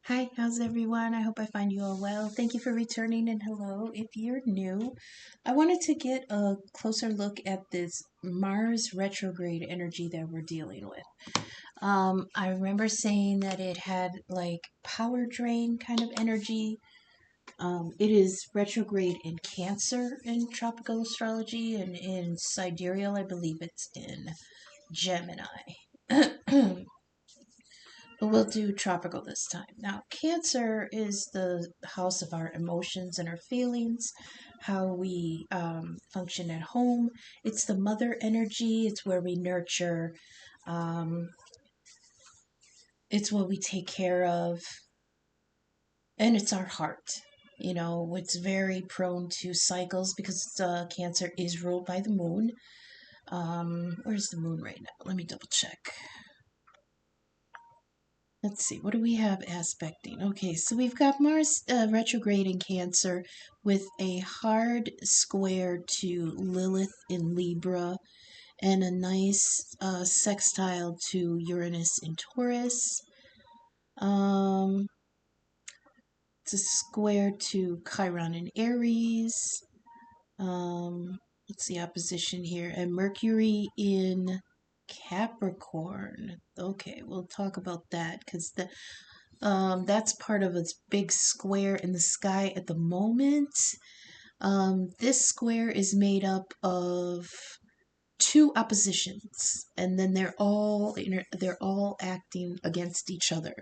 Hi, how's everyone? I hope I find you all well. Thank you for returning and hello. If you're new, I wanted to get a closer look at this Mars retrograde energy that we're dealing with. I remember saying that it had like power drain kind of energy. It is retrograde in Cancer in tropical astrology, and in sidereal, I believe it's in Gemini. But we'll do tropical this time. Now, Cancer is the house of our emotions and our feelings, how we function at home. It's the mother energy, it's where we nurture, um, it's what we take care of, and it's our heart. It's very prone to cycles because Cancer is ruled by the moon. Where's the moon right now? Let me double check. Let's see, what do we have aspecting? Okay, so we've got Mars retrograde in Cancer with a hard square to Lilith in Libra and a nice sextile to Uranus in Taurus. Um, it's a square to Chiron in Aries. What's the opposition here? And Mercury in Capricorn. Okay, we'll talk about that because that's part of its big square in the sky at the moment. This square is made up of two oppositions, and then they're all acting against each other.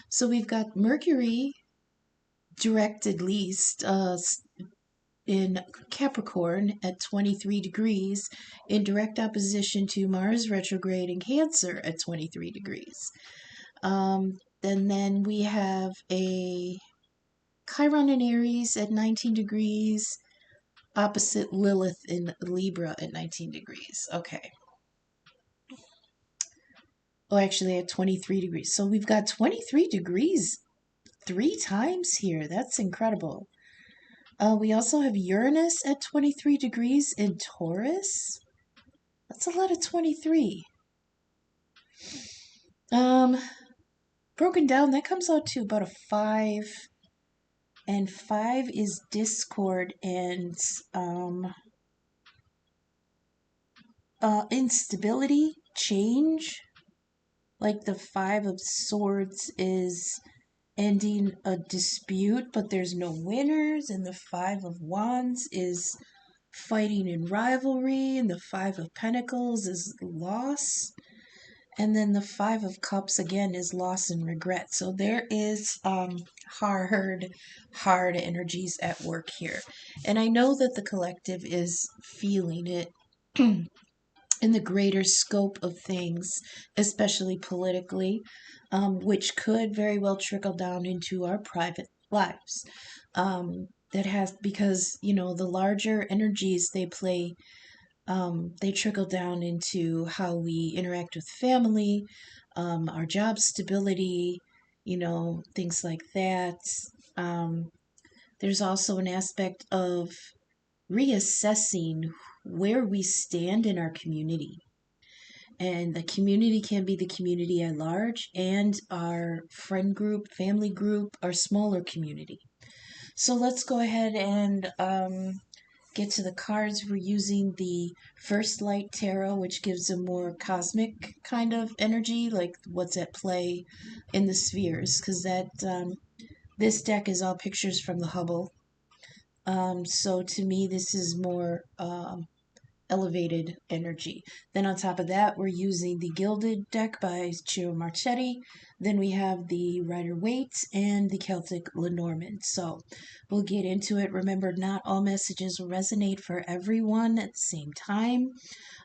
So we've got Mercury direct at least in Capricorn at 23 degrees in direct opposition to Mars retrograde in Cancer at 23 degrees. And then we have a Chiron in Aries at 19 degrees, opposite Lilith in Libra at 19 degrees. Okay. Oh, actually at 23 degrees. So we've got 23 degrees three times here. That's incredible. We also have Uranus at 23 degrees in Taurus. That's a lot of 23. Broken down, that comes out to about a 5. And 5 is discord and instability, change. Like the 5 of Swords is ending a dispute, but there's no winners, and the 5 of Wands is fighting in rivalry, and the 5 of Pentacles is loss, and then the 5 of Cups again is loss and regret. So there is hard energies at work here, and I know that the collective is feeling it in the greater scope of things, especially politically, which could very well trickle down into our private lives. That has because the larger energies they play, they trickle down into how we interact with family, our job stability, things like that. Um, there's also an aspect of reassessing where we stand in our community. And the community can be the community at large and our friend group, family group, our smaller community. So let's go ahead and get to the cards. We're using the First Light Tarot, which gives a more cosmic kind of energy, like what's at play in the spheres, because this deck is all pictures from the Hubble. So to me, this is more elevated energy. Then on top of that, we're using the Gilded deck by Ciro Marchetti. Then we have the Rider-Waite and the Celtic Lenormand. So we'll get into it. Remember, not all messages resonate for everyone at the same time.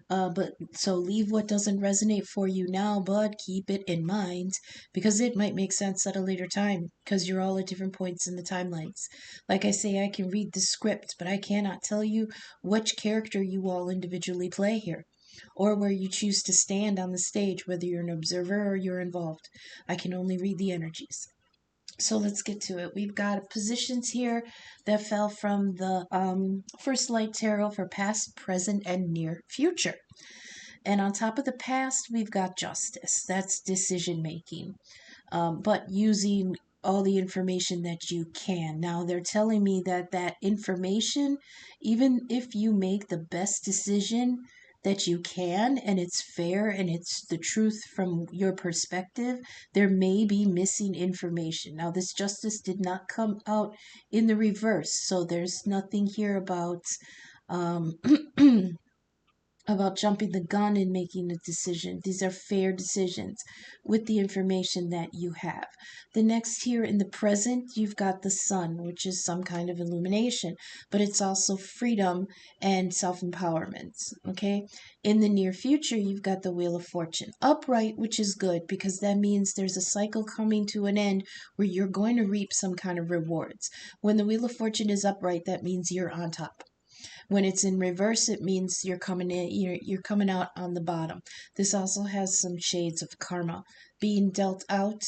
But so leave what doesn't resonate for you now, but keep it in mind because it might make sense at a later time because you're all at different points in the timelines. Like I say, I can read the script, but I cannot tell you which character you all individually play here or where you choose to stand on the stage, whether you're an observer or you're involved. I can only read the energies. So let's get to it. We've got positions here that fell from the First Light Tarot for past, present, and near future. And on top of the past, we've got justice. That's decision making. But using all the information that you can. Now they're telling me that that information, even if you make the best decision that you can and it's fair and it's the truth from your perspective, there may be missing information. Now this justice did not come out in the reverse, so there's nothing here um about jumping the gun and making a decision. These are fair decisions with the information that you have. The next here in the present, you've got the sun, which is some kind of illumination, but it's also freedom and self empowerment. Okay. In the near future, you've got the Wheel of Fortune upright, which is good because that means there's a cycle coming to an end where you're going to reap some kind of rewards. When the Wheel of Fortune is upright, that means you're on top. When it's in reverse, it means you're coming in, you're coming out on the bottom. This also has some shades of karma being dealt out.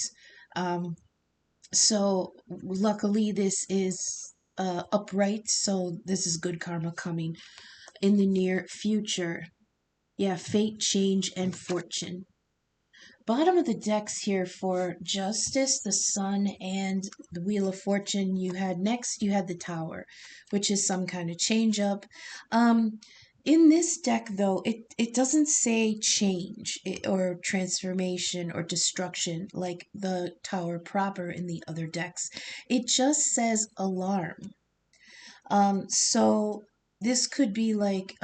Um, so luckily, this is upright. So this is good karma coming in the near future. Yeah, fate, change, and fortune. Bottom of the decks here for justice, the sun, and the wheel of fortune. You had the tower, which is some kind of change up. In this deck though, it doesn't say change or transformation or destruction like the tower proper in the other decks. It just says alarm. So this could be like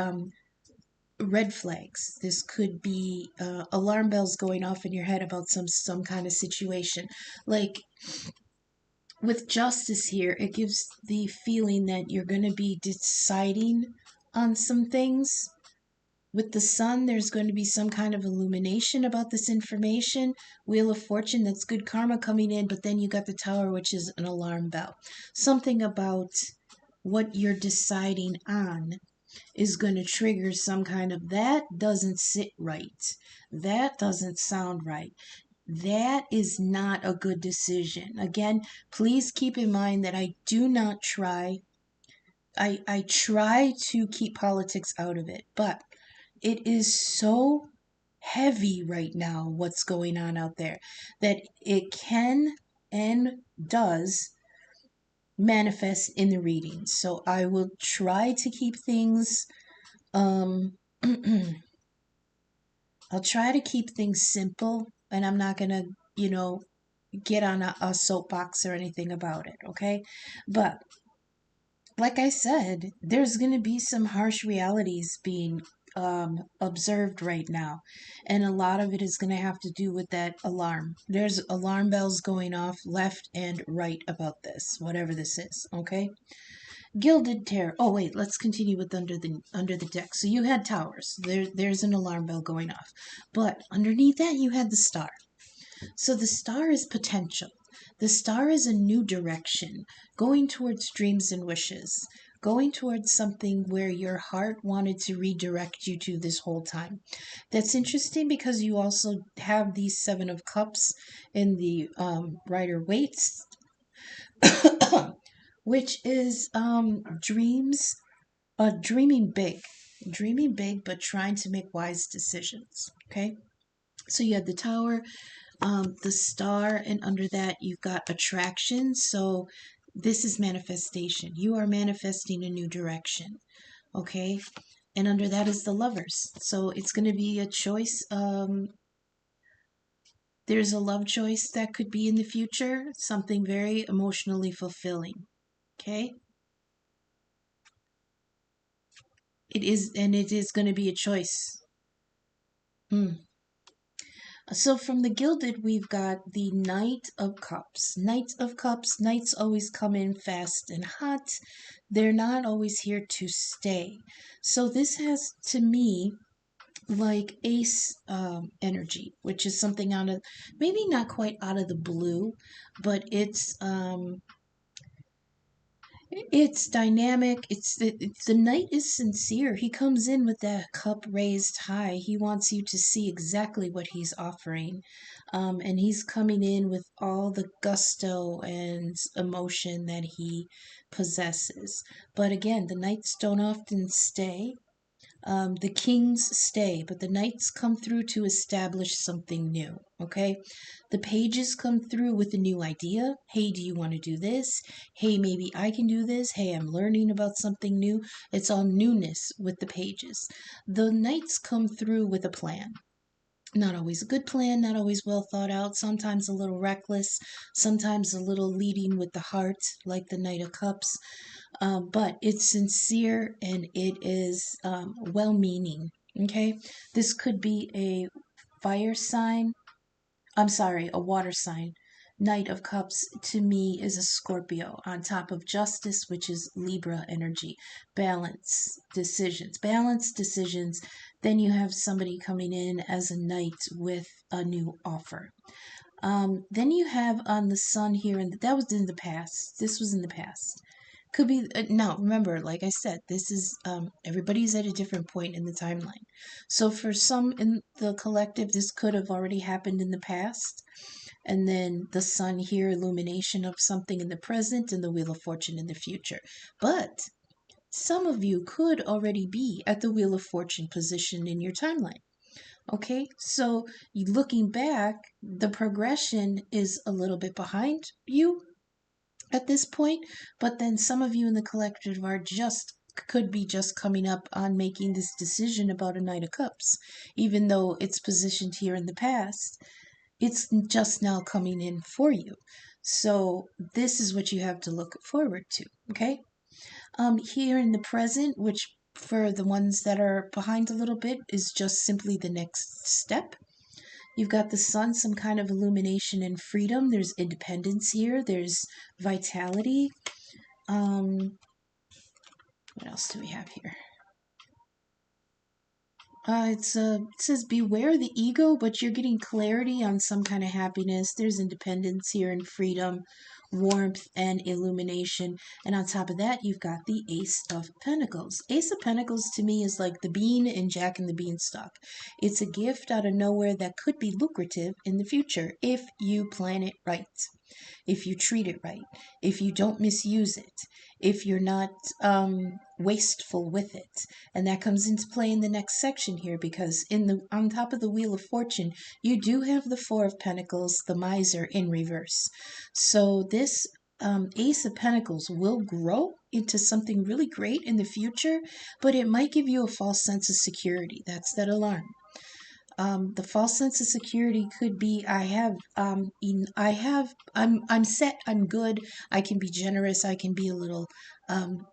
red flags. This could be alarm bells going off in your head about some kind of situation. Like with justice here, it gives the feeling that you're going to be deciding on some things. With the sun, there's going to be some kind of illumination about this information. Wheel of Fortune, that's good karma coming in, but then you got the tower, which is an alarm bell. Something about what you're deciding on is going to trigger some kind of that doesn't sit right. That doesn't sound right. That is not a good decision. Again, please keep in mind that I do not try. I try to keep politics out of it, but it is so heavy right now what's going on out there that it can and does manifest in the readings. So I will try to keep things I'll try to keep things simple and I'm not going to, you know, get on a soapbox or anything about it, okay? But like I said, there's going to be some harsh realities being observed right now. And a lot of it is going to have to do with that alarm. There's alarm bells going off left and right about this, whatever this is, okay? Gilded Terror. Oh wait, let's continue with under the deck. So you had towers. There's an alarm bell going off. But underneath that you had the star. So the star is potential. The star is a new direction, going towards dreams and wishes, going towards something where your heart wanted to redirect you to this whole time. That's interesting because you also have these Seven of Cups in the Rider-Waite, which is dreams, dreaming big, but trying to make wise decisions. Okay, so you have the tower, the star, and under that you've got attraction. So this is manifestation. You are manifesting a new direction. Okay, and under that is the lovers. So it's going to be a choice. There's a love choice that could be in the future, something very emotionally fulfilling. Okay. It is, and it is going to be a choice. So from the Gilded, we've got the Knight of Cups. Knight of Cups, knights always come in fast and hot. They're not always here to stay. So this has, to me, like ace energy, which is something out of, maybe not quite out of the blue, but it's dynamic. The knight is sincere. He comes in with that cup raised high. He wants you to see exactly what he's offering. And he's coming in with all the gusto and emotion that he possesses. But again, the knights don't often stay. The kings stay, but the knights come through to establish something new. Okay, the pages come through with a new idea. Hey, do you want to do this? Hey, maybe I can do this. Hey, I'm learning about something new. It's all newness with the pages. The knights come through with a plan. Not always a good plan, not always well thought out, sometimes a little reckless, sometimes a little leading with the heart, like the Knight of Cups. But it's sincere and it is well meaning. Okay, this could be a fire sign. I'm sorry, a water sign. Knight of Cups to me is a Scorpio on top of Justice, which is Libra energy. Balance decisions. Then you have somebody coming in as a knight with a new offer. Then you have on the sun here, and that was in the past. This was in the past. Could be now. Remember, like I said, this is everybody's at a different point in the timeline. So for some in the collective, this could have already happened in the past, and then the sun here, illumination of something in the present, and the Wheel of Fortune in the future. But some of you could already be at the Wheel of Fortune position in your timeline. Okay, so looking back, the progression is a little bit behind you at this point, but then some of you in the collective are just could be just coming up on making this decision about a Knight of Cups, even though it's positioned here in the past. It's just now coming in for you. So this is what you have to look forward to. Okay. Here in the present, which for the ones that are behind a little bit is just simply the next step. You've got the sun, some kind of illumination and freedom. There's independence here. There's vitality. What else do we have here? It says beware the ego, but you're getting clarity on some kind of happiness. There's independence here and freedom, warmth and illumination. And on top of that, you've got the Ace of Pentacles. Ace of Pentacles to me is like the bean in Jack and the Beanstalk. It's a gift out of nowhere that could be lucrative in the future if you plan it right, if you treat it right, if you don't misuse it, if you're not wasteful with it. And that comes into play in the next section here, because on top of the Wheel of Fortune, you do have the Four of Pentacles, the Miser in reverse. So this Ace of Pentacles will grow into something really great in the future, but it might give you a false sense of security. That's that alarm. The false sense of security could be I'm set, I'm good, I can be generous, I can be a little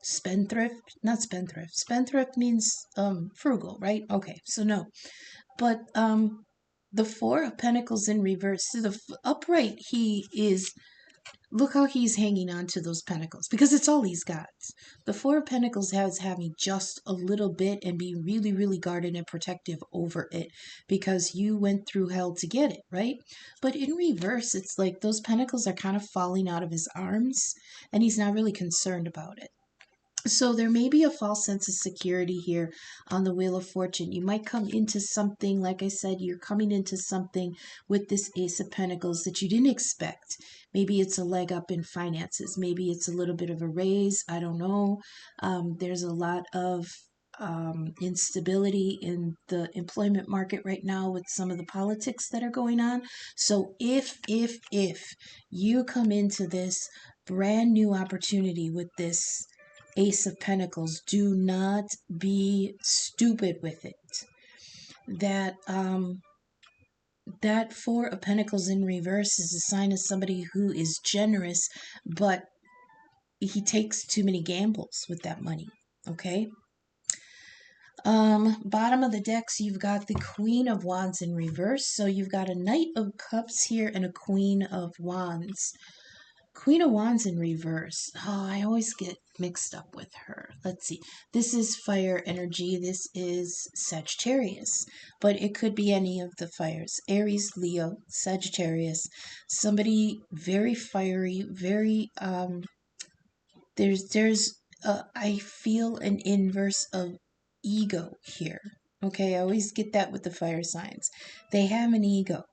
spendthrift, not spendthrift. Spendthrift means frugal, right? Okay, so no. But the Four of Pentacles in reverse, so the upright, he is, look how he's hanging on to those pentacles because it's all he's got. The Four of Pentacles has having just a little bit and be really, really guarded and protective over it because you went through hell to get it, right? But in reverse, it's like those pentacles are kind of falling out of his arms and he's not really concerned about it. So there may be a false sense of security here on the Wheel of Fortune. You might come into something, like I said, you're coming into something with this Ace of Pentacles that you didn't expect. Maybe it's a leg up in finances. Maybe it's a little bit of a raise. I don't know. There's a lot of instability in the employment market right now with some of the politics that are going on. So if you come into this brand new opportunity with this Ace of Pentacles, do not be stupid with it. That Four of Pentacles in reverse is a sign of somebody who is generous, but he takes too many gambles with that money. Okay. Bottom of the decks, you've got the Queen of Wands in reverse. So you've got a Knight of Cups here and a Queen of Wands. Queen of Wands in reverse. Oh, I always get mixed up with her. Let's see. This is fire energy. This is Sagittarius. But it could be any of the fires. Aries, Leo, Sagittarius. Somebody very fiery, very I feel an inverse of ego here. Okay, I always get that with the fire signs. They have an ego.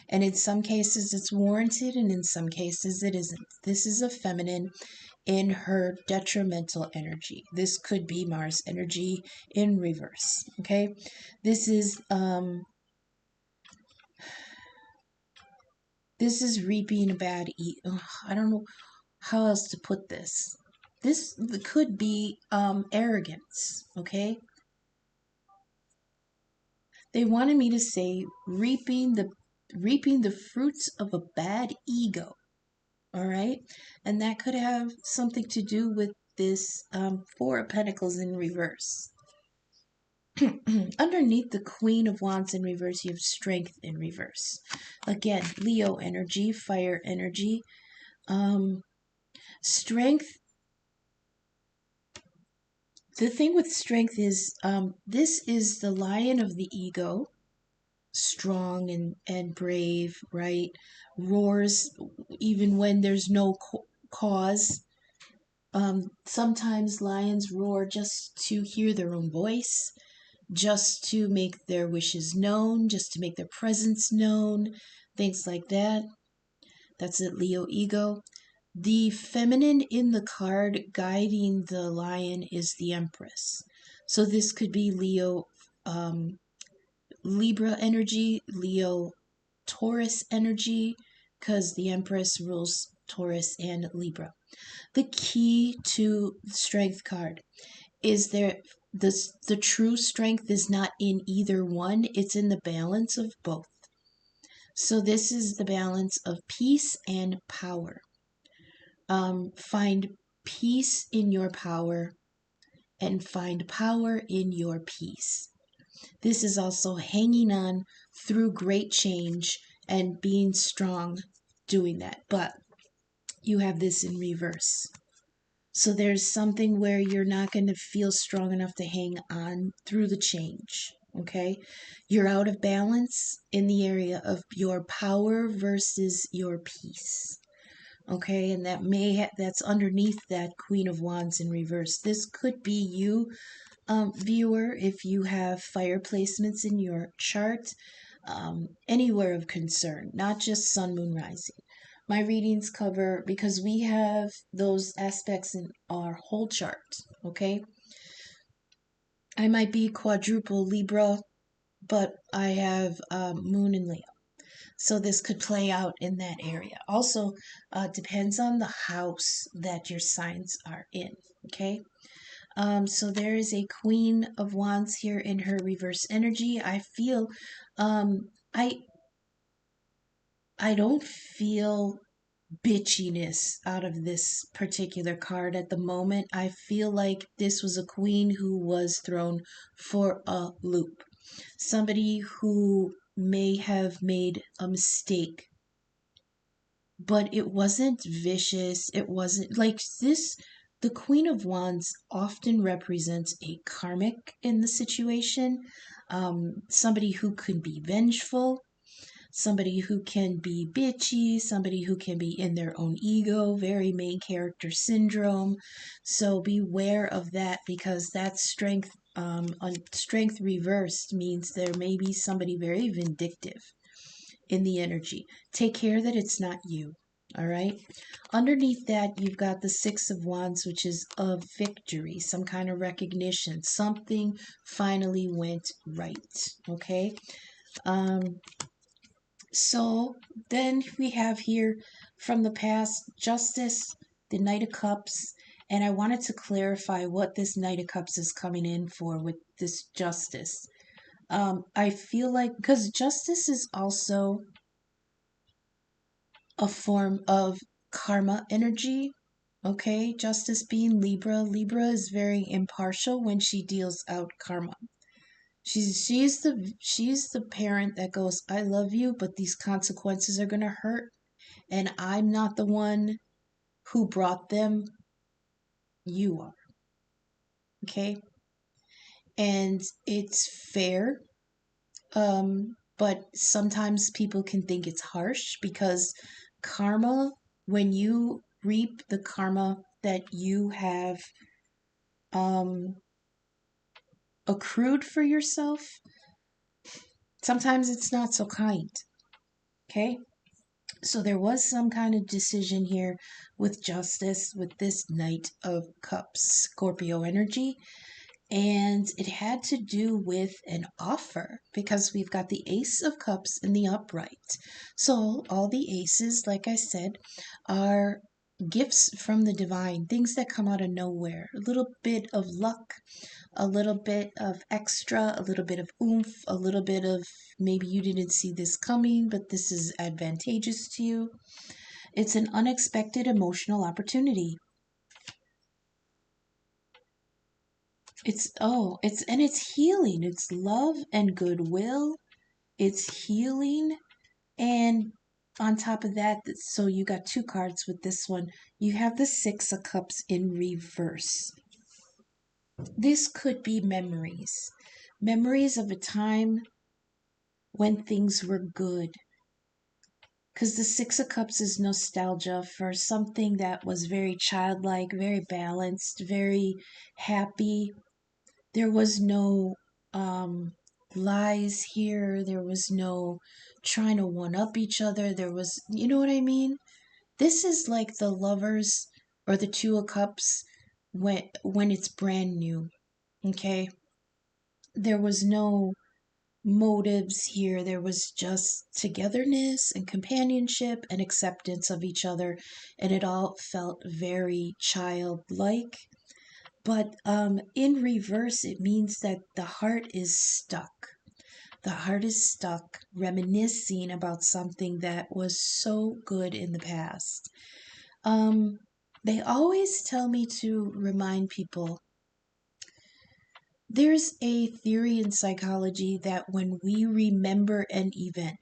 And in some cases it's warranted, and in some cases it isn't. This is a feminine in her detrimental energy. This could be Mars energy in reverse. Okay, this is reaping a bad I don't know how else to put this. This could be arrogance. Okay, they wanted me to say reaping the fruits of a bad ego. All right, and that could have something to do with this Four of Pentacles in reverse. Underneath the Queen of Wands in reverse, you have Strength in reverse. Again, Leo energy, fire energy. Strength. The thing with strength is this is the lion of the ego, strong and brave, right? Roars even when there's no cause. Sometimes lions roar just to hear their own voice, just to make their wishes known, just to make their presence known, things like that. That's it, Leo ego. The feminine in the card guiding the lion is the Empress. So this could be Leo, Libra energy, Leo Taurus energy, because the Empress rules Taurus and Libra. The key to the Strength card is the true strength is not in either one, it's in the balance of both. So this is the balance of peace and power. Find peace in your power and find power in your peace. This is also hanging on through great change and being strong doing that. But you have this in reverse. So there's something where you're not going to feel strong enough to hang on through the change. Okay? You're out of balance in the area of your power versus your peace. Okay? And that's underneath that Queen of Wands in reverse. This could be you, viewer, if you have fire placements in your chart, anywhere of concern, not just sun, moon, rising. My readings cover, because we have those aspects in our whole chart, okay? I might be quadruple Libra, but I have moon and Leo. So this could play out in that area. Also, depends on the house that your signs are in, okay? So there is a Queen of Wands here in her reverse energy. I feel, I don't feel bitchiness out of this particular card at the moment. I feel like this was a queen who was thrown for a loop. Somebody who may have made a mistake, but it wasn't vicious. It wasn't like this. The Queen of Wands often represents a karmic in the situation, somebody who could be vengeful, somebody who can be bitchy, somebody who can be in their own ego, very main character syndrome. So beware of that, because that strength, on strength reversed, means there may be somebody very vindictive in the energy. Take care that it's not you. All right. Underneath that, you've got the Six of Wands, which is a victory, some kind of recognition. Something finally went right. Okay. So then we have here from the past Justice, the Knight of Cups, and I wanted to clarify what this Knight of Cups is coming in for with this Justice. I feel like, because Justice is also a form of karma energy. Okay, Justice being Libra. Libra is very impartial when she deals out karma. She's the parent that goes, I love you, but these consequences are gonna hurt, and I'm not the one who brought them. You are. Okay? And it's fair. But sometimes people can think it's harsh, because karma, when you reap the karma that you have accrued for yourself, sometimes it's not so kind. Okay. So there was some kind of decision here with justice with this Knight of Cups, Scorpio energy. And it had to do with an offer because we've got the Ace of Cups in the upright. So all the aces, like I said, are gifts from the divine, things that come out of nowhere, a little bit of luck, a little bit of extra, a little bit of oomph, a little bit of maybe you didn't see this coming, but this is advantageous to you. It's an unexpected emotional opportunity. It's healing. It's love and goodwill. It's healing. And on top of that, so you got two cards with this one. You have the Six of Cups in reverse. This could be memories. Memories of a time when things were good. Because the Six of Cups is nostalgia for something that was very childlike, very balanced, very happy. There was no lies here. There was no trying to one up each other. There was, you know what I mean? This is like the lovers or the Two of Cups when it's brand new. Okay? There was no motives here. There was just togetherness and companionship and acceptance of each other, and it all felt very childlike. But in reverse, it means that the heart is stuck. The heart is stuck, reminiscing about something that was so good in the past. Um, they always tell me to remind people there's a theory in psychology that when we remember an event,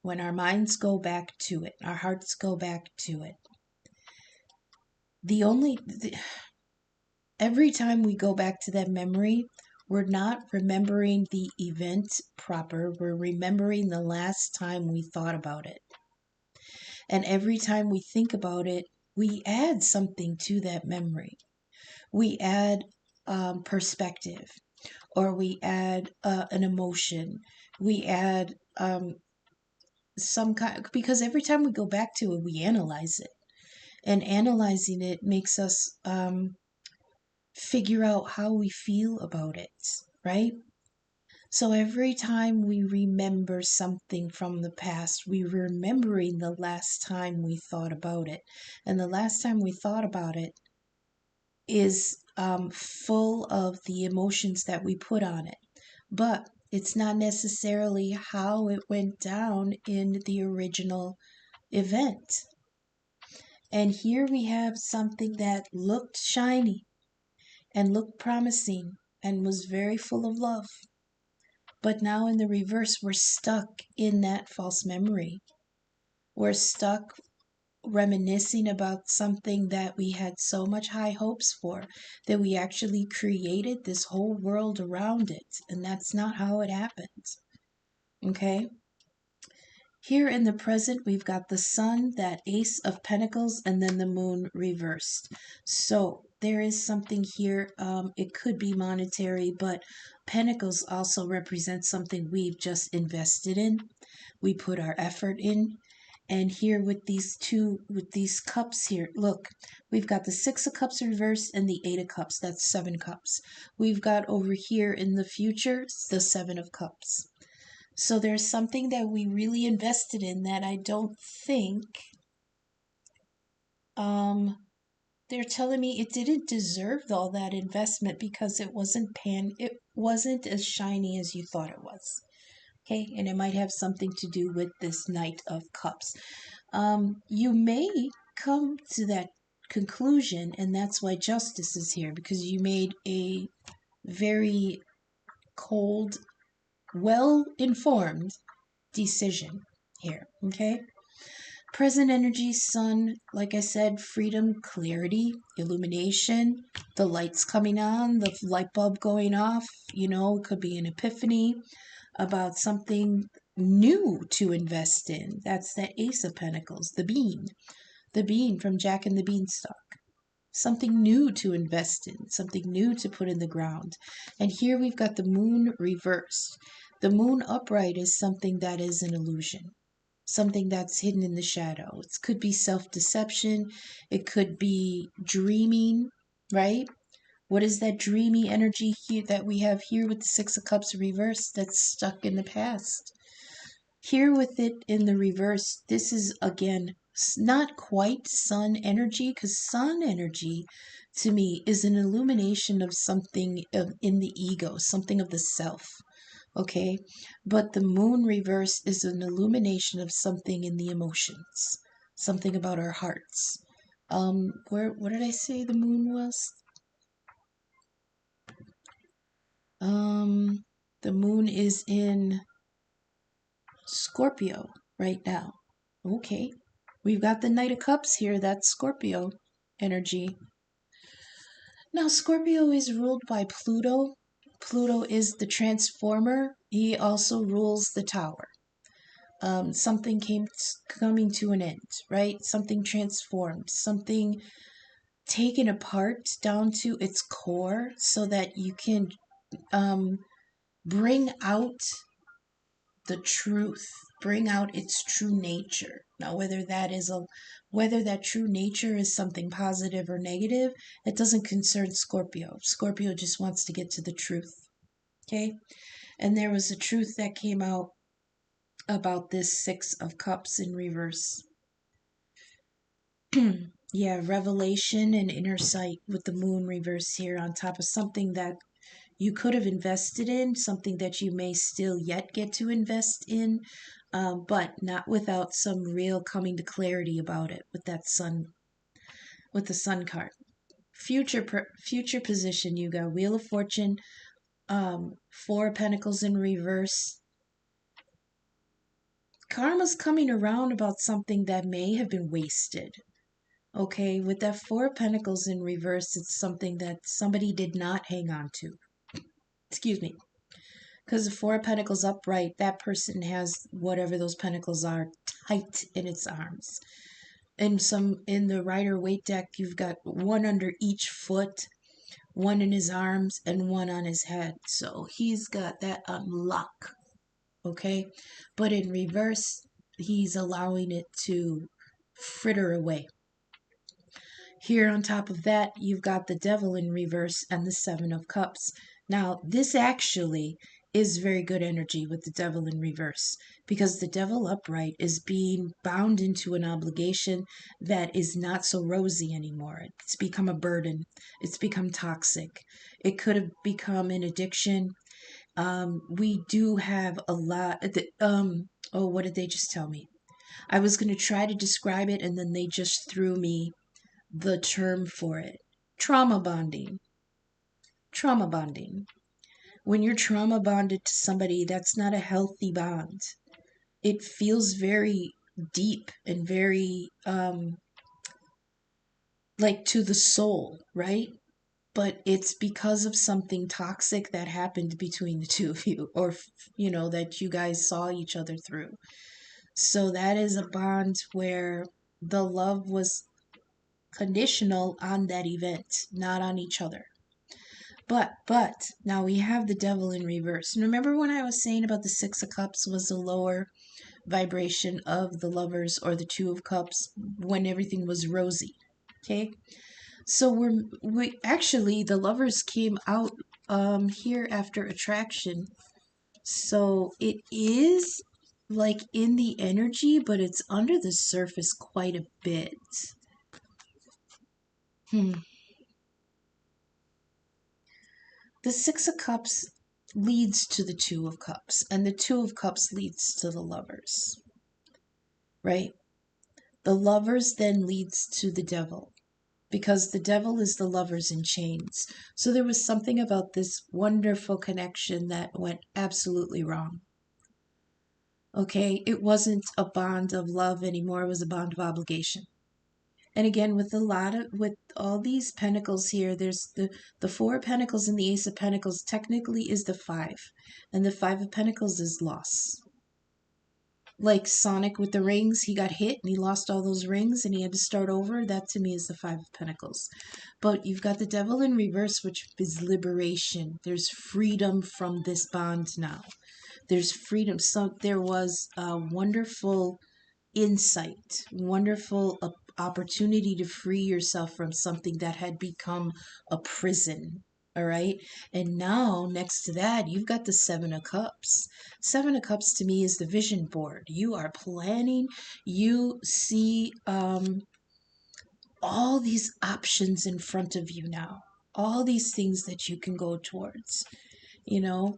when our minds go back to it, our hearts go back to it, the only every time we go back to that memory, we're not remembering the event proper. We're remembering the last time we thought about it. And every time we think about it, we add something to that memory. We add perspective, or we add an emotion. We add some kind, because every time we go back to it, we analyze it. And analyzing it makes us figure out how we feel about it, right? So every time we remember something from the past, we're remembering the last time we thought about it. And the last time we thought about it is full of the emotions that we put on it. But it's not necessarily how it went down in the original event. And here we have something that looked shiny and looked promising and was very full of love. But now in the reverse, we're stuck in that false memory. We're stuck reminiscing about something that we had so much high hopes for that we actually created this whole world around it. And that's not how it happened. Okay? Here in the present, we've got the sun, that Ace of Pentacles, and then the moon reversed. So there is something here. It could be monetary, but Pentacles also represents something we've just invested in. We put our effort in. And here with these cups here, look, we've got the Six of Cups reversed and the Eight of Cups. That's 7 cups. We've got over here in the future, the 7 of Cups. So there's something that we really invested in that I don't think they're telling me it didn't deserve all that investment because it wasn't as shiny as you thought it was. Okay, and it might have something to do with this Knight of Cups. You may come to that conclusion, and that's why justice is here, because you made a very cold, well-informed decision here, okay? Present energy, sun, like I said, freedom, clarity, illumination, the lights coming on, the light bulb going off, it could be an epiphany about something new to invest in. That's the Ace of Pentacles, the bean from Jack and the Beanstalk. Something new to invest in, something new to put in the ground. And here we've got the moon reversed. The moon upright is something that is an illusion. something that's hidden in the shadow. It could be self-deception. It could be dreaming, right? What is that dreamy energy here that we have here with the Six of Cups reversed that's stuck in the past? Here with it in the reverse, this is again not quite sun energy, because sun energy to me is an illumination of something in the ego, something of the self. Okay, but the moon reverse is an illumination of something in the emotions, something about our hearts. What did I say the moon was? The moon is in Scorpio right now. Okay. We've got the Knight of Cups here. That's Scorpio energy. Now, Scorpio is ruled by Pluto. Pluto is the transformer. He also rules the tower. Something coming to an end, right? Something transformed, something taken apart down to its core so that you can bring out the truth, bring out its true nature. Now, whether that true nature is something positive or negative, it doesn't concern Scorpio. Scorpio just wants to get to the truth. Okay? And there was a truth that came out about this Six of Cups in reverse. Yeah, revelation and inner sight with the moon reverse here on top of something that you could have invested in, something that you may still yet get to invest in, but not without some real coming to clarity about it with that sun, with the sun card. Future position, you got Wheel of Fortune, Four of Pentacles in reverse. Karma's coming around about something that may have been wasted. Okay, with that Four of Pentacles in reverse, it's something that somebody did not hang on to. Excuse me. Because the Four of Pentacles upright, that person has whatever those pentacles are tight in its arms. And in the Rider-Waite deck, you've got one under each foot, one in his arms, and one on his head. So he's got that on lock. Okay? But in reverse, he's allowing it to fritter away. Here on top of that, you've got the Devil in reverse and the Seven of Cups. Now, this actually is very good energy with the Devil in reverse, because the Devil upright is being bound into an obligation that is not so rosy anymore. It's become a burden. It's become toxic. It could have become an addiction. We do have a lot. Oh, what did they just tell me? I was going to try to describe it, and then they just threw me the term for it. Trauma bonding. Trauma bonding. When you're trauma bonded to somebody, that's not a healthy bond. It feels very deep and very like to the soul, right? But it's because of something toxic that happened between the two of you, or that you guys saw each other through. So that is a bond where the love was conditional on that event, not on each other. But now we have the Devil in reverse. And remember when I was saying about the Six of Cups was the lower vibration of the Lovers, or the Two of Cups when everything was rosy. Okay? So we actually, the Lovers came out here after attraction. So it is like in the energy, but it's under the surface quite a bit. The Six of Cups leads to the Two of Cups, and the Two of Cups leads to the Lovers, right? The Lovers then leads to the Devil, because the Devil is the Lovers in chains. So there was something about this wonderful connection that went absolutely wrong. Okay, it wasn't a bond of love anymore, it was a bond of obligation. And again, with all these pentacles here, there's the Four of Pentacles and the Ace of Pentacles technically is the Five. And the Five of Pentacles is loss. Like Sonic with the rings, he got hit and he lost all those rings and he had to start over. That to me is the Five of Pentacles. But you've got the Devil in reverse, which is liberation. There's freedom from this bond now. There's freedom. So there was a wonderful insight, wonderful opportunity to free yourself from something that had become a prison. All right. And now, next to that, you've got the Seven of Cups. Seven of Cups to me is the vision board. You are planning, you see all these options in front of you now, all these things that you can go towards, you know,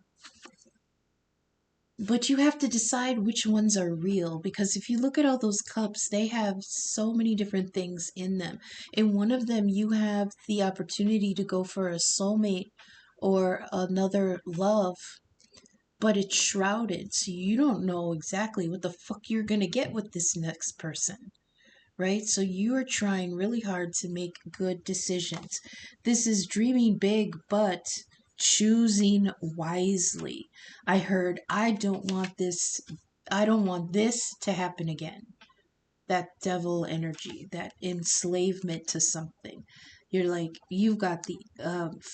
but you have to decide which ones are real, because if you look at all those cups, they have so many different things in them. In one of them, you have the opportunity to go for a soulmate or another love, but it's shrouded, so you don't know exactly what the fuck you're gonna get with this next person. Right? So you are trying really hard to make good decisions. This is dreaming big, but choosing wisely. I heard, I don't want this to happen again. That devil energy, that enslavement to something. You're like, you've got the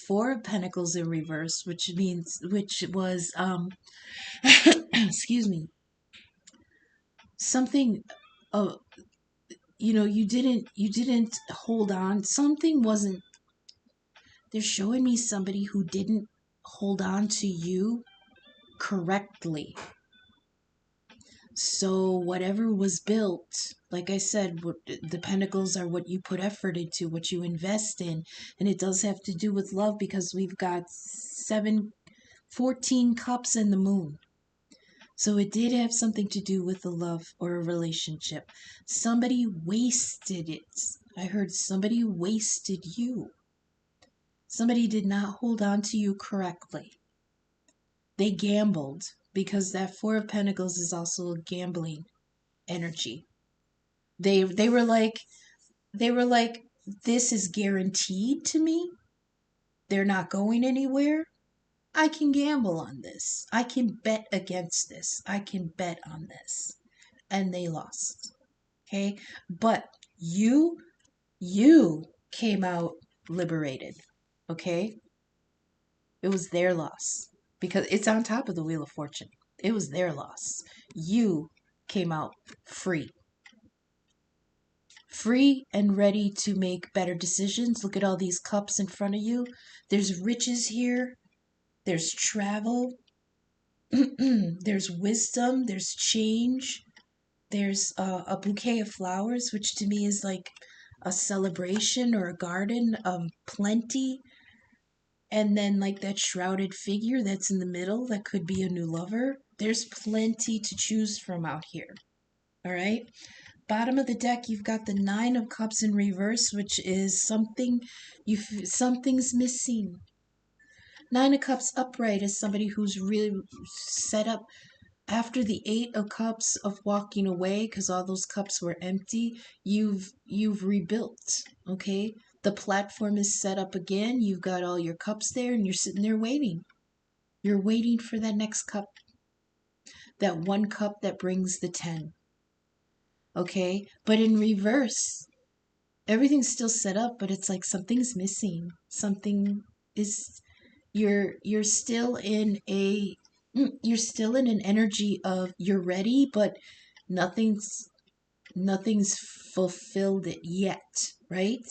Four of Pentacles in reverse, which was, excuse me, something, uh, you didn't hold on. Something wasn't, they're showing me somebody who didn't hold on to you correctly. So whatever was built, like I said, the pentacles are what you put effort into, what you invest in. And it does have to do with love, because we've got 14 cups in the moon. So it did have something to do with a love or a relationship. Somebody wasted it. I heard somebody wasted you. Somebody did not hold on to you correctly. They gambled, because that Four of Pentacles is also a gambling energy. They were like, this is guaranteed to me. They're not going anywhere. I can gamble on this. I can bet against this. I can bet on this. And they lost. Okay? But you came out liberated. Okay? It was their loss, because it's on top of the Wheel of Fortune. It was their loss. You came out free. Free and ready to make better decisions. Look at all these cups in front of you. There's riches here. There's travel. There's wisdom. There's change. There's a bouquet of flowers, which to me is like a celebration or a garden of plenty. And then, like, that shrouded figure that's in the middle, that could be a new lover. There's plenty to choose from out here. All right. Bottom of the deck, you've got the Nine of Cups in reverse, which is something's missing. Nine of Cups upright is somebody who's really set up. After the Eight of Cups of walking away, because all those cups were empty, you've rebuilt. Okay. The platform is set up again. You've got all your cups there, and you're sitting there waiting. You're waiting for that next cup. That one cup that brings the 10. Okay? But in reverse, everything's still set up, but it's like something's missing. Something is, you're still in an energy of you're ready, but nothing's fulfilled it yet, right?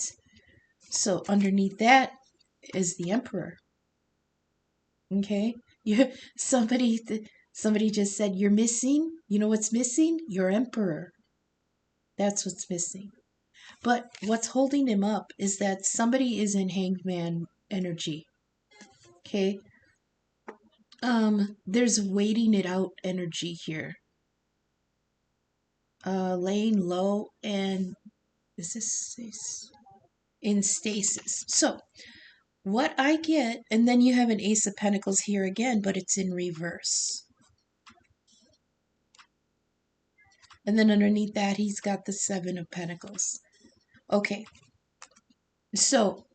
So underneath that is the Emperor. Okay? Somebody just said, you're missing. You know what's missing? Your Emperor. That's what's missing. But what's holding him up is that somebody is in Hanged Man energy. Okay? There's waiting it out energy here. Laying low, and is this in stasis? So what I get, and then you have an Ace of Pentacles here again, but it's in reverse. And then underneath that, he's got the Seven of Pentacles. Okay. So,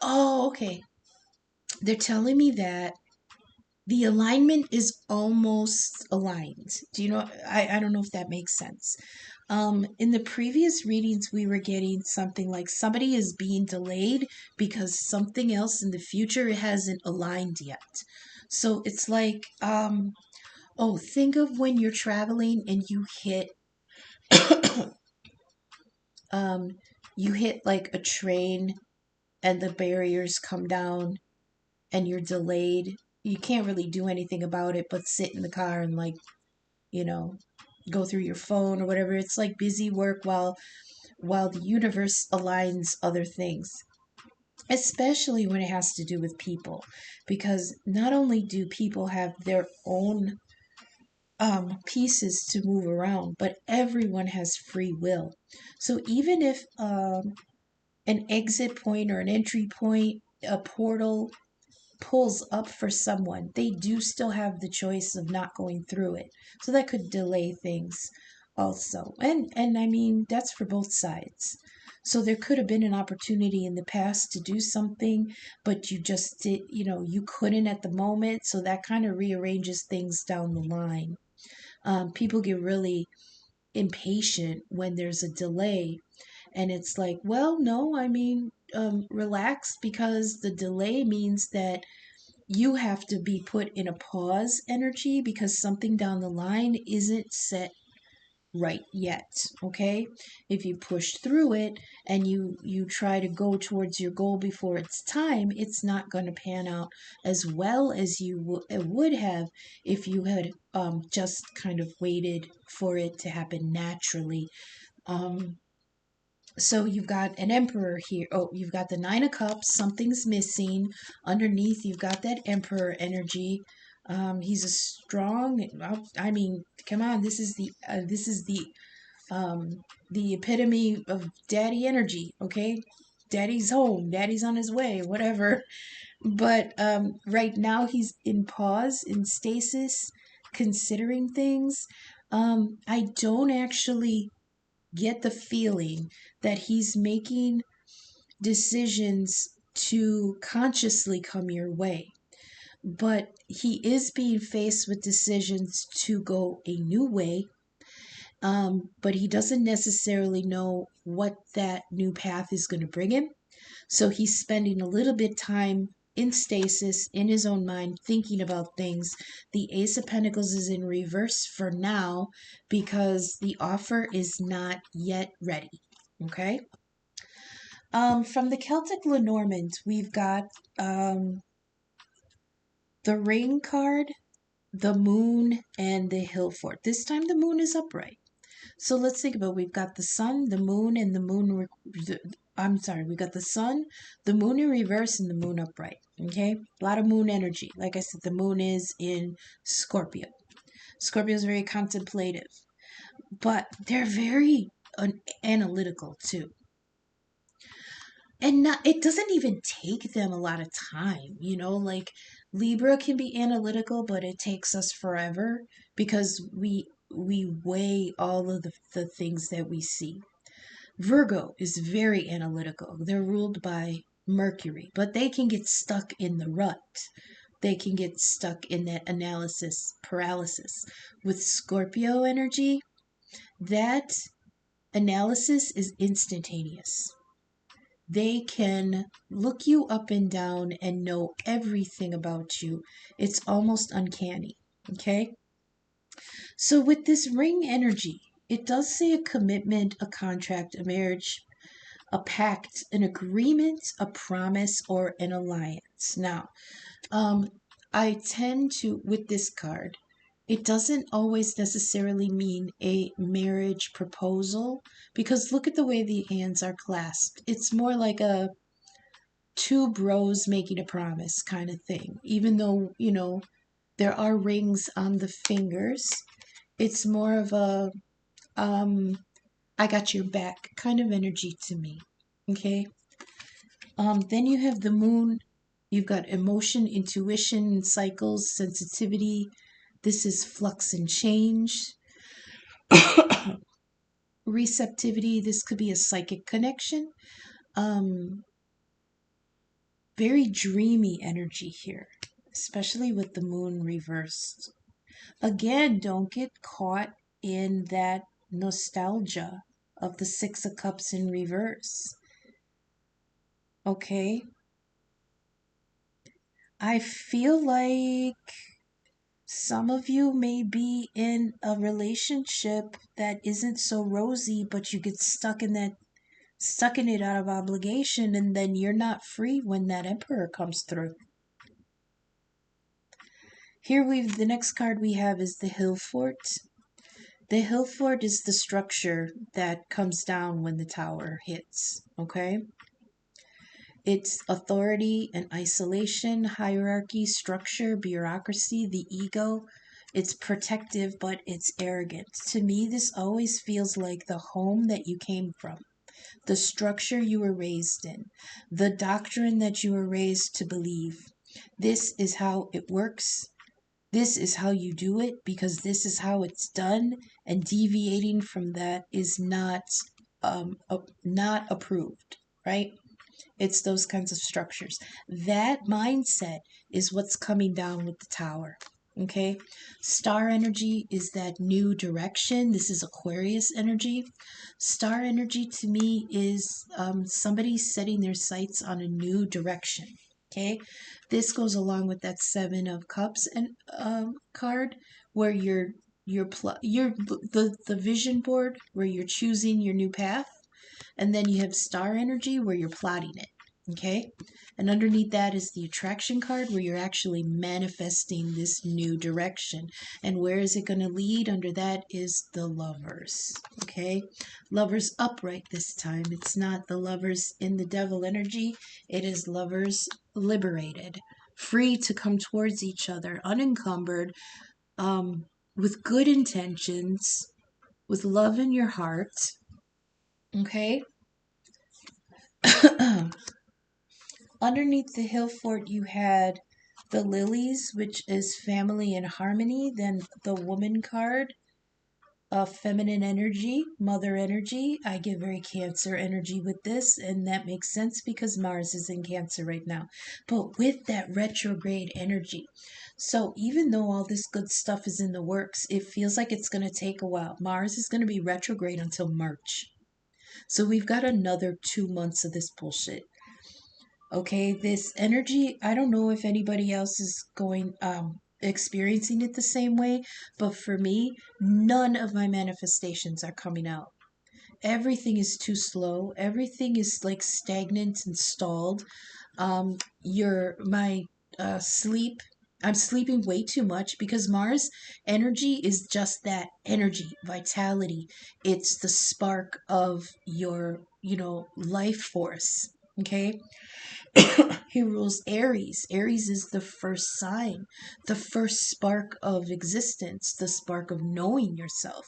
okay. They're telling me that the alignment is almost aligned. Do you know? I don't know if that makes sense. In the previous readings, we were getting something like somebody is being delayed because something else in the future hasn't aligned yet. So it's like, think of when you're traveling and you hit um, you hit like a train and the barriers come down and you're delayed. You can't really do anything about it but sit in the car and like, you know, go through your phone or whatever. It's like busy work while the universe aligns other things, especially when it has to do with people, because not only do people have their own pieces to move around, but everyone has free will. So even if an exit point or an entry point, a portal pulls up for someone, they do still have the choice of not going through it. So that could delay things also. And I mean, that's for both sides. So there could have been an opportunity in the past to do something, but you just did, you couldn't at the moment. So that kind of rearranges things down the line. People get really impatient when there's a delay, and it's like, well, no, I mean, relax, because the delay means that you have to be put in a pause energy because something down the line isn't set right yet. Okay, if you push through it and you try to go towards your goal before it's time, it's not going to pan out as well as would have if you had just kind of waited for it to happen naturally. um so you've got an emperor here. Oh, you've got the nine of cups. Something's missing. Underneath, you've got that emperor energy. He's a strong. I mean, come on. This is the epitome of daddy energy. Okay, daddy's home. Daddy's on his way. Whatever. But right now he's in pause, in stasis, considering things. I don't actually get the feeling that he's making decisions to consciously come your way. But he is being faced with decisions to go a new way. But he doesn't necessarily know what that new path is going to bring him. So he's spending a little bit time in stasis in his own mind thinking about things. The Ace of Pentacles is in reverse for now because the offer is not yet ready. Okay. From the Celtic Lenormand, we've got the Ring card, the Moon, and the Hill Fort. This time the Moon is upright. So let's think about, we've got the Sun, the Moon, and the Moon. I'm sorry, we got the Sun, the Moon in reverse, and the Moon upright. Okay, a lot of Moon energy. Like I said, the Moon is in Scorpio. Scorpio is very contemplative, but they're very analytical too. And it doesn't even take them a lot of time, like Libra can be analytical, but it takes us forever because we weigh all of the things that we see. Virgo is very analytical. They're ruled by Mercury, but they can get stuck in the rut. They can get stuck in that analysis paralysis. With Scorpio energy, that analysis is instantaneous. They can look you up and down and know everything about you. It's almost uncanny. Okay? So, with this ring energy, it does say a commitment, a contract, a marriage, a pact, an agreement, a promise, or an alliance. Now, um, I tend to, with this card, it doesn't always necessarily mean a marriage proposal because look at the way the hands are clasped. It's more like a two bros making a promise kind of thing. Even though, there are rings on the fingers, it's more of a um I got your back kind of energy to me. Okay? Then you have the moon. You've got emotion, intuition, cycles, sensitivity. This is flux and change. Receptivity. This could be a psychic connection. Um, Very dreamy energy here, especially with the moon reversed. Again, don't get caught in that nostalgia of the Six of Cups in reverse. Okay? I feel like Some of you may be in a relationship that isn't so rosy, but you get stuck in it out of obligation, and then you're not free when that Emperor comes through. Here the next card we have is the Hill Fort. The Hill Fort is the structure that comes down when the tower hits, okay? It's authority and isolation, hierarchy, structure, bureaucracy, the ego. It's protective, but it's arrogant. To me, this always feels like the home that you came from, the structure you were raised in, the doctrine that you were raised to believe. This is how it works. This is how you do it because this is how it's done, and deviating from that is not approved, right? It's those kinds of structures. That mindset is what's coming down with the tower. Okay, star energy is that new direction. This is Aquarius energy. Star energy to me is somebody setting their sights on a new direction. Okay, this goes along with that Seven of Cups and card where you're the vision board where you're choosing your new path, and then you have star energy where you're plotting it. Okay, and underneath that is the attraction card where you're actually manifesting this new direction. And where is it going to lead? Under that is the Lovers. Okay, Lovers upright this time. It's not the Lovers in the devil energy, it is Lovers liberated, free to come towards each other, unencumbered, with good intentions, with love in your heart. Okay. Underneath the Hill Fort, you had the Lilies, which is family and harmony. Then the Woman card, feminine energy, mother energy. I get very Cancer energy with this, and that makes sense because Mars is in Cancer right now. But with that retrograde energy. So even though all this good stuff is in the works, it feels like it's going to take a while. Mars is going to be retrograde until March. So we've got another 2 months of this bullshit. Okay, this energy, I don't know if anybody else is experiencing it the same way, but for me, none of my manifestations are coming out. Everything is too slow. Everything is like stagnant and stalled. My sleep, I'm sleeping way too much because Mars energy is just that energy, vitality. It's the spark of your, life force. Okay, he rules Aries. Aries is the first sign, the first spark of existence, the spark of knowing yourself.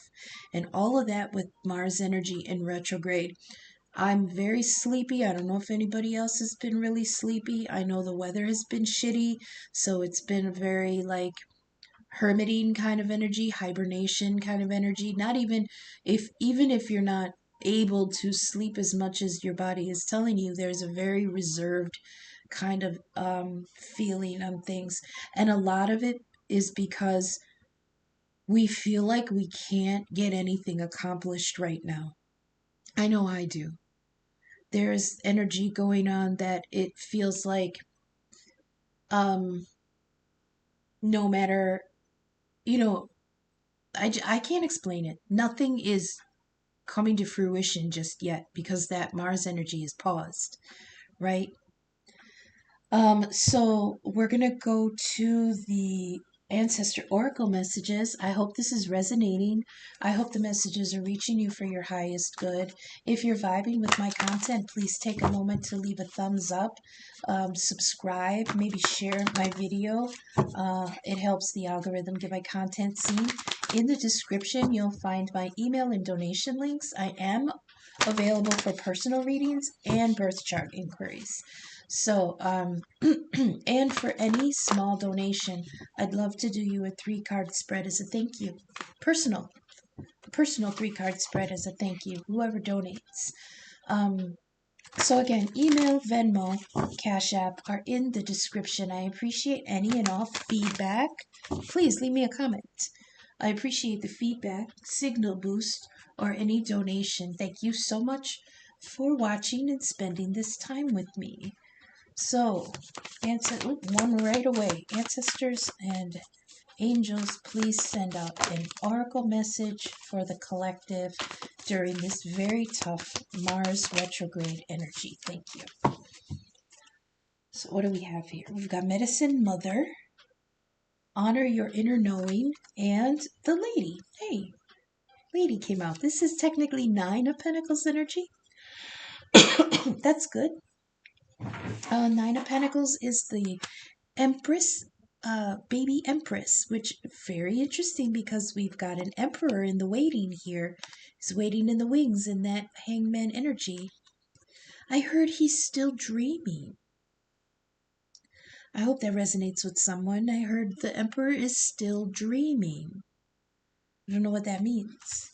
And all of that with Mars energy in retrograde. I'm very sleepy. I don't know if anybody else has been really sleepy. I know the weather has been shitty, so it's been very like hermiting kind of energy, hibernation kind of energy. Not even if you're not able to sleep as much as your body is telling you, there's a very reserved kind of feeling on things. And a lot of it is because we feel like we can't get anything accomplished right now. I know I do. There's energy going on that it feels like um no matter, you know, I can't explain it. Nothing is coming to fruition just yet because that Mars energy is paused, right? So we're gonna go to the ancestor oracle messages. I hope this is resonating. I hope the messages are reaching you for your highest good. If you're vibing with my content, please take a moment to leave a thumbs up, subscribe, maybe share my video. It helps the algorithm get my content seen. In the description, you'll find my email and donation links. I am available for personal readings and birth chart inquiries. So, and for any small donation, I'd love to do you a 3-card spread as a thank you. Personal 3-card spread as a thank you, whoever donates. So again, email, Venmo, Cash App are in the description. I appreciate any and all feedback. Please leave me a comment. I appreciate the feedback, signal boost, or any donation. Thank you so much for watching and spending this time with me. So, one right away. Ancestors and Angels, please send out an oracle message for the collective during this very tough Mars retrograde energy. Thank you. So what do we have here? We've got Medicine Mother, Honor Your Inner Knowing, and the Lady. Hey, Lady came out. This is technically 9 of Pentacles energy. That's good. 9 of Pentacles is the Empress, baby Empress, which very interesting because we've got an Emperor in the waiting here. He's waiting in the wings in that Hangman energy. I heard he's still dreaming. I hope that resonates with someone. I heard the Emperor is still dreaming. I don't know what that means.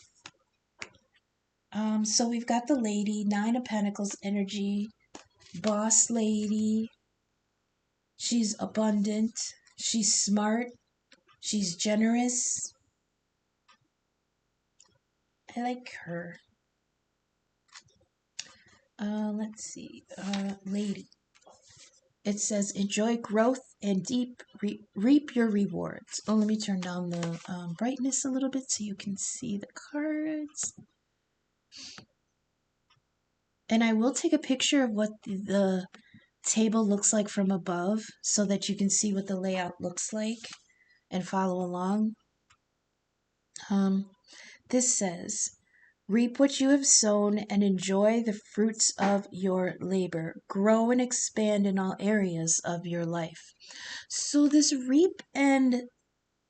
So we've got the Lady, 9 of Pentacles energy, boss lady. She's abundant. She's smart. She's generous. I like her. Let's see. Lady. It says, enjoy growth and reap your rewards. Oh, let me turn down the brightness a little bit so you can see the cards. And I will take a picture of what the table looks like from above so that you can see what the layout looks like and follow along. This says, reap what you have sown and enjoy the fruits of your labor. Grow and expand in all areas of your life. So this reap and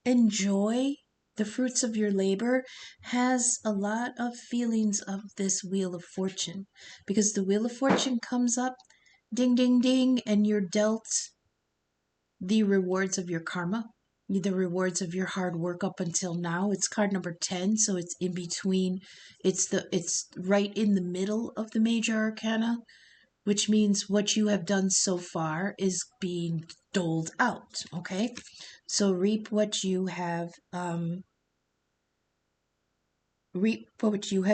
enjoy the fruits of your labor has a lot of feelings of this Wheel of Fortune, because the Wheel of Fortune comes up, ding, ding, ding, and you're dealt the rewards of your karma, the rewards of your hard work up until now. It's card number 10, so it's in between. It's right in the middle of the major arcana, which means what you have done so far is being doled out. Okay, so reap what you have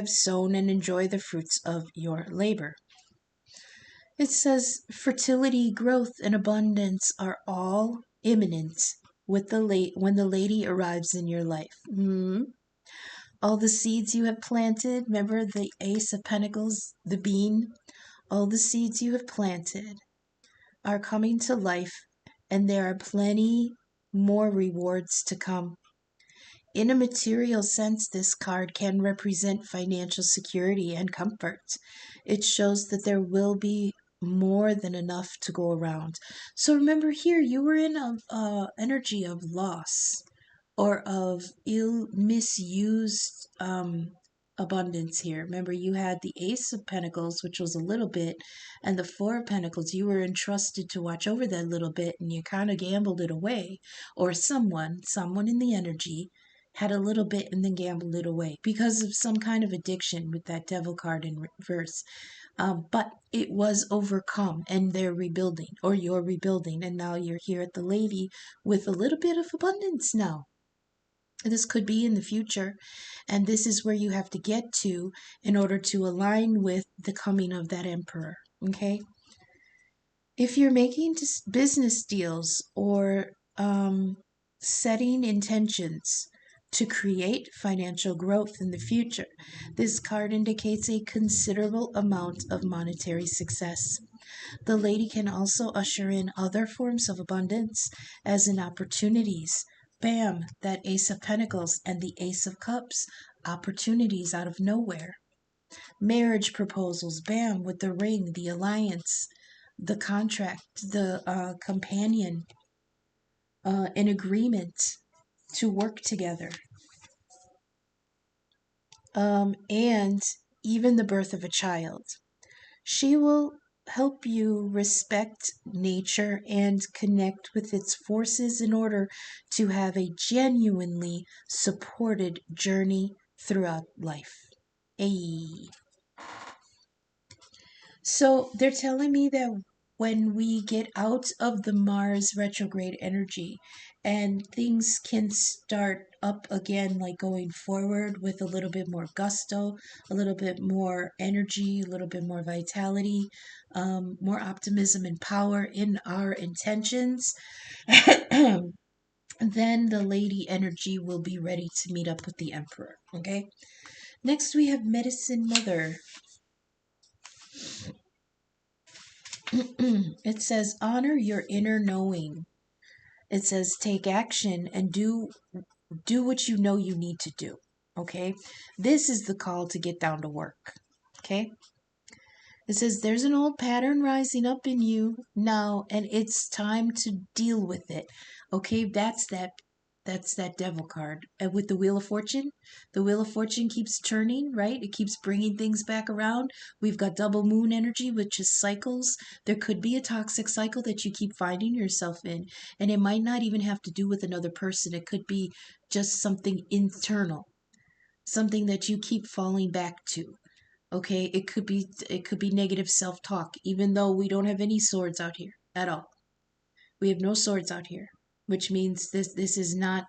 sown and enjoy the fruits of your labor. It says fertility, growth, and abundance are all imminent with when the lady arrives in your life. All the seeds you have planted, remember the Ace of Pentacles, the bean? All the seeds you have planted are coming to life, and there are plenty more rewards to come. In a material sense, this card can represent financial security and comfort. It shows that there will be more than enough to go around. So remember here, you were in a energy of loss or of misused abundance here. Remember, you had the Ace of Pentacles, which was a little bit, and the Four of Pentacles. You were entrusted to watch over that little bit, and you kind of gambled it away. Or someone in the energy had a little bit and then gambled it away because of some kind of addiction with that Devil card in reverse. But it was overcome, and they're rebuilding, or you're rebuilding, and now you're here at the Lady with a little bit of abundance now. This could be in the future, and this is where you have to get to in order to align with the coming of that Emperor. Okay? If you're making business deals or setting intentions to create financial growth in the future, this card indicates a considerable amount of monetary success. The Lady can also usher in other forms of abundance, as in opportunities. Bam, that Ace of Pentacles and the Ace of Cups, opportunities out of nowhere. Marriage proposals, bam, with the ring, the alliance, the contract, the companion, an agreement to work together. And even the birth of a child. She will help you respect nature and connect with its forces in order to have a genuinely supported journey throughout life. So they're telling me that when we get out of the Mars retrograde energy and things can start up again, like going forward with a little bit more gusto, a little bit more energy, a little bit more vitality, more optimism and power in our intentions, then the lady energy will be ready to meet up with the emperor. Okay. Next, we have Medicine Mother. It says, honor your inner knowing. It says, take action and do what you know you need to do. Okay. This is the call to get down to work. Okay. It says, there's an old pattern rising up in you now, and it's time to deal with it. Okay, that's that devil card. And with the Wheel of Fortune keeps turning, right? It keeps bringing things back around. We've got double moon energy, which is cycles. There could be a toxic cycle that you keep finding yourself in, and it might not even have to do with another person. It could be just something internal, something that you keep falling back to. Okay, it could be negative self-talk, even though we don't have any swords out here at all. We have no swords out here, which means this is not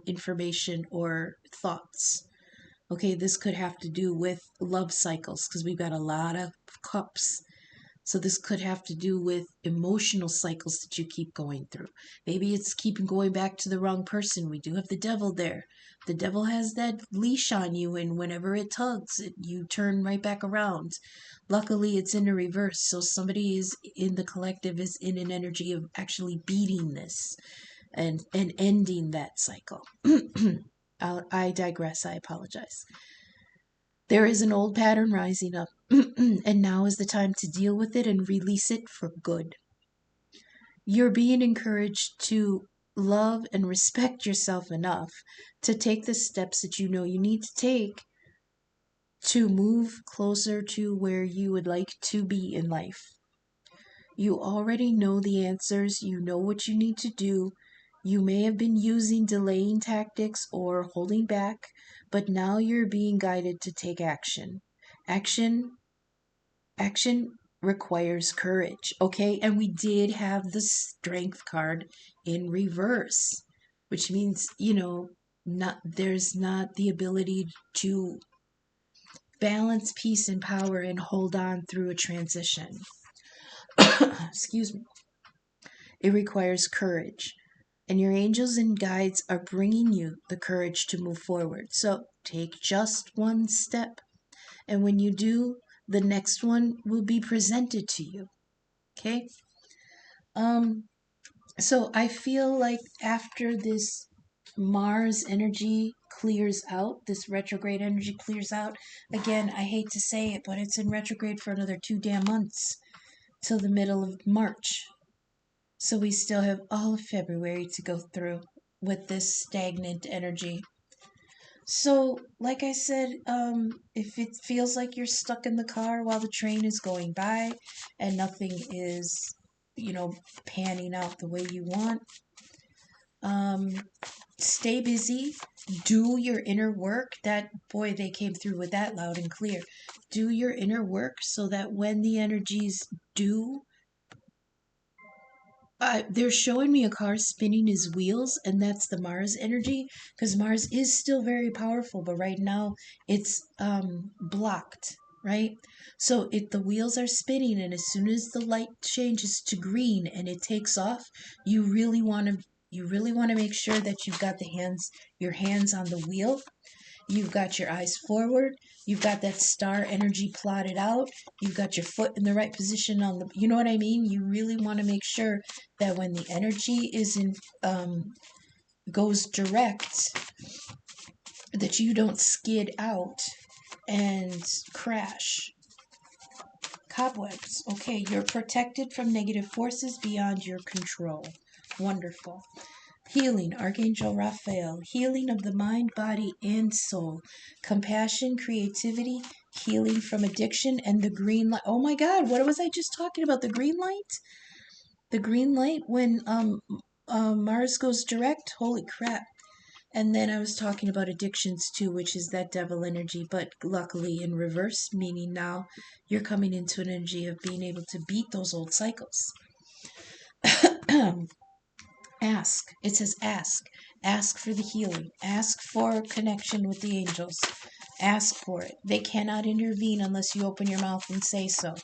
information or thoughts. Okay, this could have to do with love cycles because we've got a lot of cups. So this could have to do with emotional cycles that you keep going through. Maybe it's keeping going back to the wrong person. We do have the devil there. The devil has that leash on you, and whenever it tugs, you turn right back around. Luckily, it's in a reverse, so somebody is in the collective is in an energy of actually beating this and ending that cycle. I digress. I apologize. There is an old pattern rising up, and now is the time to deal with it and release it for good. You're being encouraged to love and respect yourself enough to take the steps that you know you need to take to move closer to where you would like to be in life. You already know the answers, you know what you need to do. You may have been using delaying tactics or holding back, but now you're being guided to take action. Action action requires courage, okay? And we did have the strength card in reverse, which means, not there's not the ability to balance peace and power and hold on through a transition. Excuse me. It requires courage. And your angels and guides are bringing you the courage to move forward. So take just one step. And when you do, the next one will be presented to you. Okay? Um, so I feel like after this Mars energy clears out, this retrograde energy clears out, again, I hate to say it, but it's in retrograde for another 2 damn months till the middle of March. So we still have all of February to go through with this stagnant energy. So, like I said, if it feels like you're stuck in the car while the train is going by and nothing is, panning out the way you want, um, stay busy. Do your inner work. That, boy, they came through with that loud and clear. Do your inner work so that when the energies do, they're showing me a car spinning his wheels, and that's the Mars energy, because Mars is still very powerful, but right now it's blocked, right? So if the wheels are spinning, and as soon as the light changes to green and it takes off, you really want to make sure that you've got your hands on the wheel. You've got your eyes forward. You've got that star energy plotted out. You've got your foot in the right position you know what I mean? You really want to make sure that when the energy goes direct, that you don't skid out and crash. Cobwebs. Okay, you're protected from negative forces beyond your control. Wonderful. Healing, Archangel Raphael, healing of the mind, body, and soul. Compassion, creativity, healing from addiction, and the green light. Oh my God, what was I just talking about? The green light? The green light when Mars goes direct? Holy crap. And then I was talking about addictions too, which is that devil energy, but luckily in reverse, meaning now you're coming into an energy of being able to beat those old cycles. Ask. It says ask. Ask for the healing. Ask for connection with the angels. Ask for it. They cannot intervene unless you open your mouth and say so.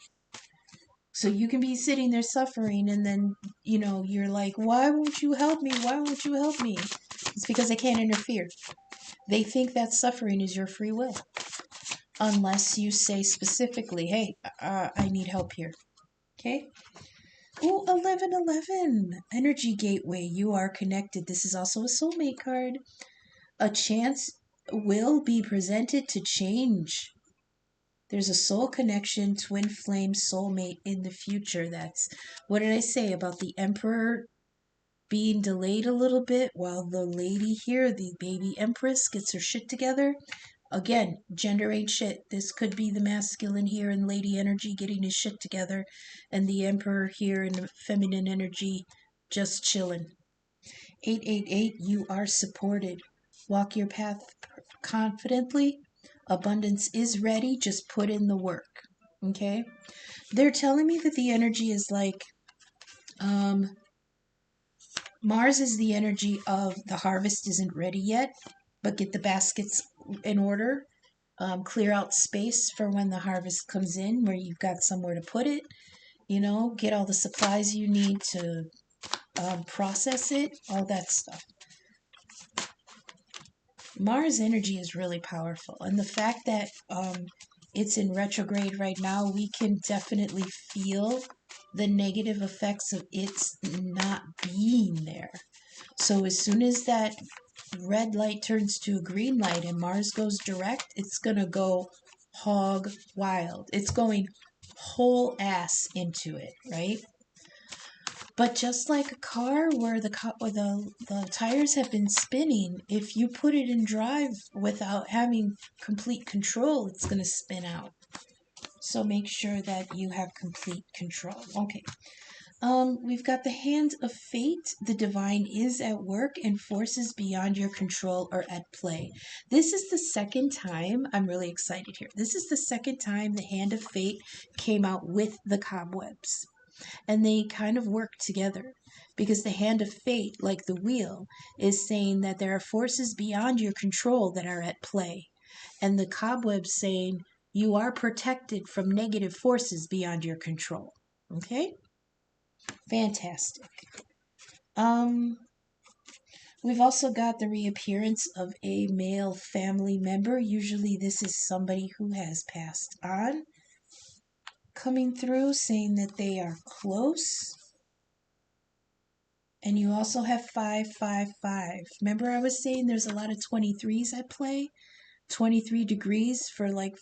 So you can be sitting there suffering, and then, you're like, why won't you help me? Why won't you help me? It's because they can't interfere. They think that suffering is your free will. Unless you say specifically, hey, I need help here. Okay? Oh, 1111. Energy Gateway. You are connected. This is also a soulmate card. A chance will be presented to change. There's a soul connection, twin flame, soulmate in the future. That's, what did I say about the Emperor being delayed a little bit while the lady here, the baby Empress, gets her shit together? Again, gender ain't shit. This could be the masculine here in lady energy getting his shit together, and the Emperor here in the feminine energy just chilling. 888, you are supported. Walk your path confidently. Abundance is ready. Just put in the work. Okay? They're telling me that the energy is like, Mars is the energy of the harvest isn't ready yet, but get the baskets in order. Clear out space for when the harvest comes in where you've got somewhere to put it. Get all the supplies you need to process it, all that stuff. Mars energy is really powerful, and the fact that it's in retrograde right now, we can definitely feel the negative effects of its not being there. So as soon as that red light turns to a green light and Mars goes direct, it's gonna go hog wild. It's going whole ass into it, right? But just like a car where the tires have been spinning, if you put it in drive without having complete control, it's going to spin out. So make sure that you have complete control. Okay. We've got the hand of fate. The divine is at work and forces beyond your control are at play. This is the second time, I'm really excited here. This is the second time the hand of fate came out with the cobwebs. And they kind of work together because the hand of fate, like the wheel, is saying that there are forces beyond your control that are at play. And the cobwebs saying you are protected from negative forces beyond your control. Okay? Fantastic. We've also got the reappearance of a male family member. Usually this is somebody who has passed on, coming through saying that they are close. And you also have 555. Remember I was saying there's a lot of 23s at play? 23 degrees for like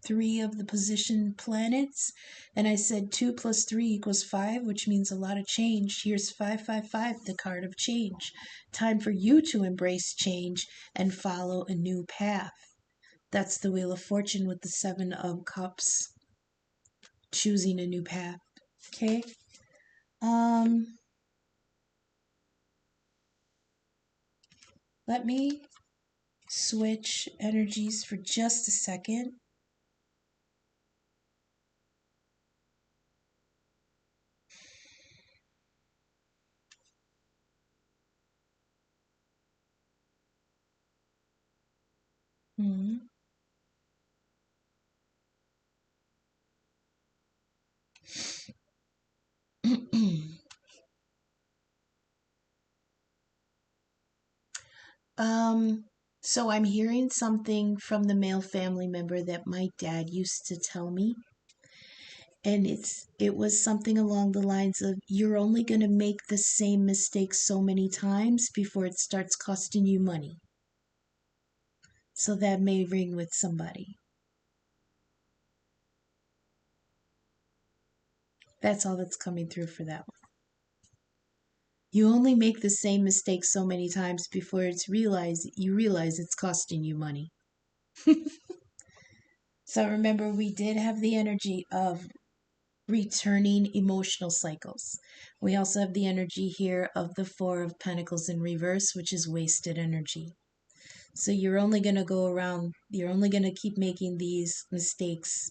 3 of the position planets. And I said 2 plus 3 equals 5, which means a lot of change. Here's 555, the card of change. Time for you to embrace change and follow a new path. That's the Wheel of Fortune with the 7 of Cups. Choosing a new path. Okay? Let me switch energies for just a second. Hmm. So I'm hearing something from the male family member that my dad used to tell me. And it was something along the lines of you're only going to make the same mistake so many times before it starts costing you money. So that may ring with somebody. That's all that's coming through for that one. You only make the same mistake so many times before you realize it's costing you money. So remember, we did have the energy of returning emotional cycles. We also have the energy here of the Four of Pentacles in reverse, which is wasted energy. So you're only going to go around, you're only going to keep making these mistakes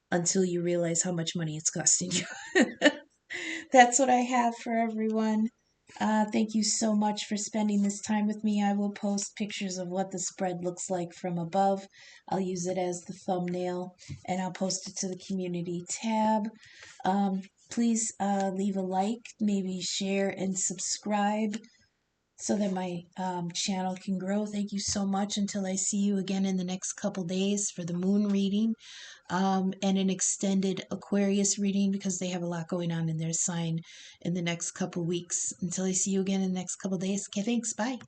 until you realize how much money it's costing you. That's what I have for everyone. Thank you so much for spending this time with me. I will post pictures of what the spread looks like from above. I'll use it as the thumbnail and I'll post it to the community tab. Please leave a like, maybe share and subscribe so that my channel can grow. Thank you so much. Until I see you again in the next couple days for the moon reading and an extended Aquarius reading, because they have a lot going on in their sign in the next couple weeks. Until I see you again in the next couple days. Okay, thanks. Bye.